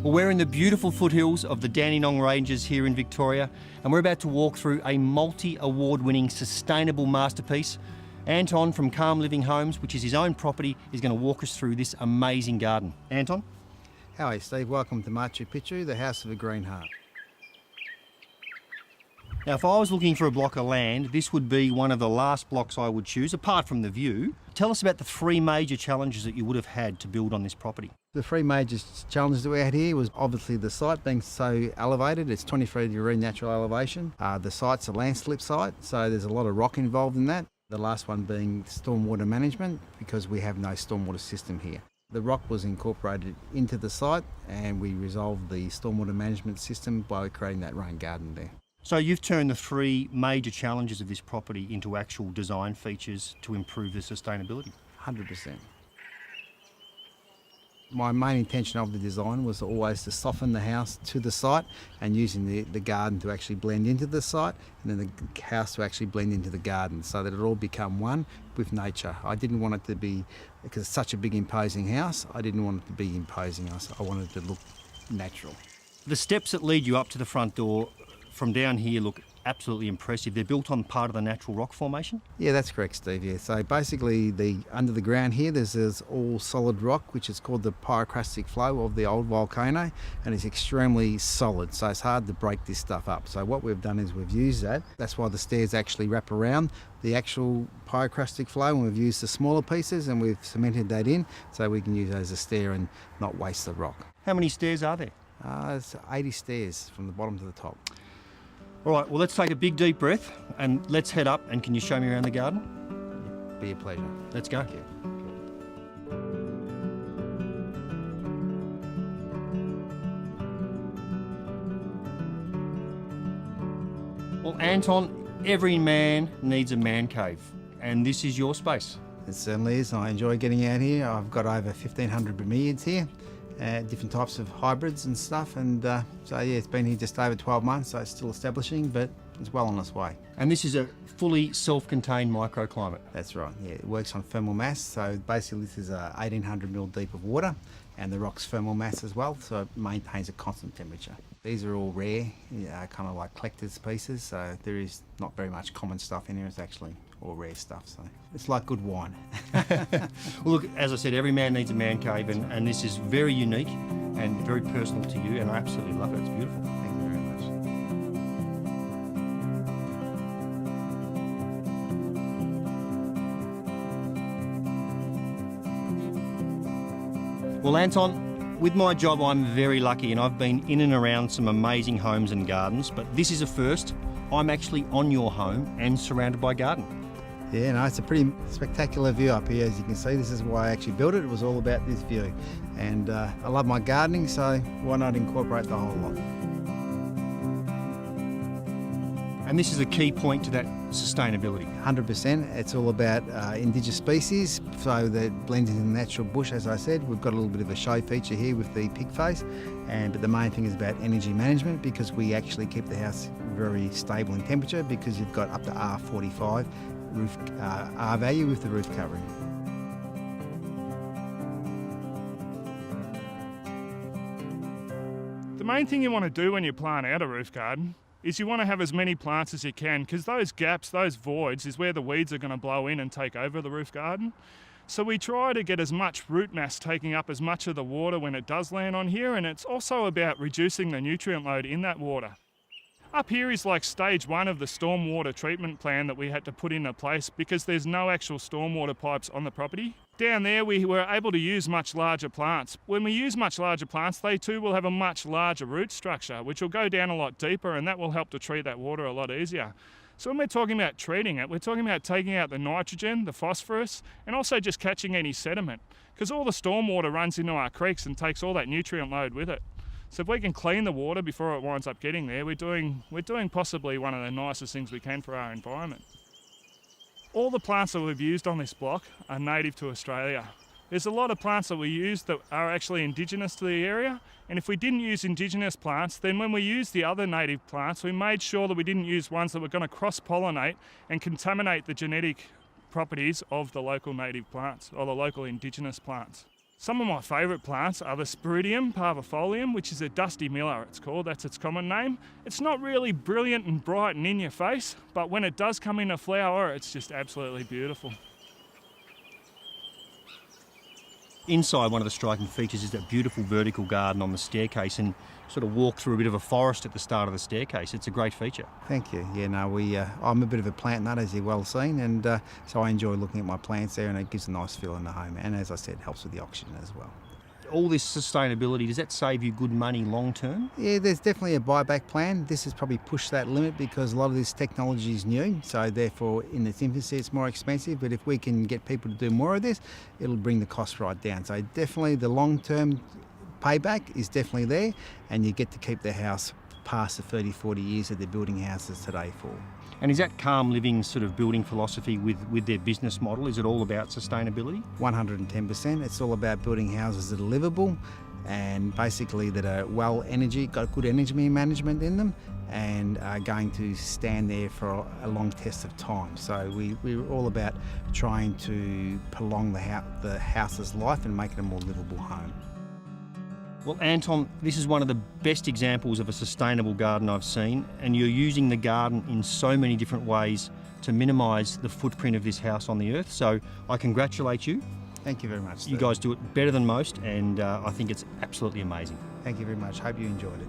Well, we're in the beautiful foothills of the Dandenong Ranges here in Victoria, and we're about to walk through a multi-award-winning sustainable masterpiece. Anton from Calm Living Homes, which is his own property, is going to walk us through this amazing garden. Anton? Hi Steve, welcome to Machu Picchu, the House of a Green Heart. Now, if I was looking for a block of land, this would be one of the last blocks I would choose, apart from the view. Tell us about the three major challenges that you would have had to build on this property. The three major challenges that we had here was obviously the site being so elevated. It's 23-degree natural elevation. The site's a landslip site, so there's a lot of rock involved in that. The last one being stormwater management, because we have no stormwater system here. The rock was incorporated into the site, and we resolved the stormwater management system by creating that rain garden there. So you've turned the three major challenges of this property into actual design features to improve the sustainability. 100%. My main intention of the design was always to soften the house to the site and using the garden to actually blend into the site, and then the house to actually blend into the garden so that it all become one with nature. I didn't want it to be, because it's such a big imposing house, I didn't want it to be imposing. I wanted it to look natural. The steps that lead you up to the front door from down here look absolutely impressive. They're built on part of the natural rock formation? Yeah, that's correct, Steve. Yeah. So basically, under the ground here, there's this all solid rock, which is called the pyroclastic flow of the old volcano, and it's extremely solid. So it's hard to break this stuff up. So what we've done is we've used that. That's why the stairs actually wrap around the actual pyroclastic flow, and we've used the smaller pieces and we've cemented that in so we can use it as a stair and not waste the rock. How many stairs are there? It's 80 stairs from the bottom to the top. All right, well, let's take a big deep breath and let's head up, and can you show me around the garden? Be a pleasure. Let's go. Thank you. Well, Anton, every man needs a man cave, and this is your space. It certainly is. I enjoy getting out here. I've got over 1,500 bromeliads here. Different types of hybrids and stuff, and so yeah, it's been here just over 12 months, so it's still establishing, but it's well on its way. And this is a fully self-contained microclimate. That's right, yeah, it works on thermal mass, so basically this is 1,800 mil deep of water, and the rock's thermal mass as well, so it maintains a constant temperature. These are all rare, kind of like collector's pieces, so there is not very much common stuff in here. It's actually all rare stuff, so it's like good wine. Well, look, as I said, every man needs a man cave, and this is very unique and very personal to you, and I absolutely love it. It's beautiful. Thank you very much. Well, Anton, with my job, I'm very lucky, and I've been in and around some amazing homes and gardens, but this is a first. I'm actually on your home and surrounded by garden. Yeah, no, it's a pretty spectacular view up here, as you can see. This is why I actually built it. It was all about this view. And I love my gardening, so why not incorporate the whole lot? And this is a key point to that sustainability. 100%. It's all about indigenous species, so that blends into the natural bush, as I said. We've got a little bit of a show feature here with the pig face, but the main thing is about energy management, because we actually keep the house very stable in temperature, because you've got up to R45 roof R value with the roof covering. The main thing you want to do when you plant out a roof garden is you want to have as many plants as you can, because those gaps, those voids, is where the weeds are going to blow in and take over the roof garden. So we try to get as much root mass taking up as much of the water when it does land on here, and it's also about reducing the nutrient load in that water. Up here is like stage one of the stormwater treatment plan that we had to put into place, because there's no actual stormwater pipes on the property. Down there we were able to use much larger plants. When we use much larger plants, they too will have a much larger root structure, which will go down a lot deeper, and that will help to treat that water a lot easier. So when we're talking about treating it, we're talking about taking out the nitrogen, the phosphorus, and also just catching any sediment, because all the stormwater runs into our creeks and takes all that nutrient load with it. So if we can clean the water before it winds up getting there, we're doing possibly one of the nicest things we can for our environment. All the plants that we've used on this block are native to Australia. There's a lot of plants that we use that are actually indigenous to the area, and if we didn't use indigenous plants, then when we used the other native plants, we made sure that we didn't use ones that were going to cross-pollinate and contaminate the genetic properties of the local native plants or the local indigenous plants. Some of my favourite plants are the Spiridium parvifolium, which is a dusty miller it's called, that's its common name. It's not really brilliant and bright and in your face, but when it does come into flower, it's just absolutely beautiful. Inside, one of the striking features is that beautiful vertical garden on the staircase, and sort of walk through a bit of a forest at the start of the staircase. It's a great feature. Thank you. Yeah, no, I'm a bit of a plant nut, as you've well seen, and so I enjoy looking at my plants there, and it gives a nice feel in the home. And as I said, it helps with the oxygen as well. All this sustainability, does that save you good money long term? Yeah, there's definitely a buyback plan. This has probably pushed that limit because a lot of this technology is new, so therefore in its infancy it's more expensive, but if we can get people to do more of this, it'll bring the cost right down. So definitely the long-term payback is definitely there, and you get to keep the house past the 30-40 years that they're building houses today for. And is that Calm Living sort of building philosophy with their business model? Is it all about sustainability? 110%. It's all about building houses that are livable and basically that are got good energy management in them, and are going to stand there for a long test of time. So we're all about trying to prolong the house's life and make it a more livable home. Well, Anton, this is one of the best examples of a sustainable garden I've seen, and you're using the garden in so many different ways to minimise the footprint of this house on the earth. So I congratulate you. Thank you very much, Steve. You guys do it better than most, and I think it's absolutely amazing. Thank you very much. Hope you enjoyed it.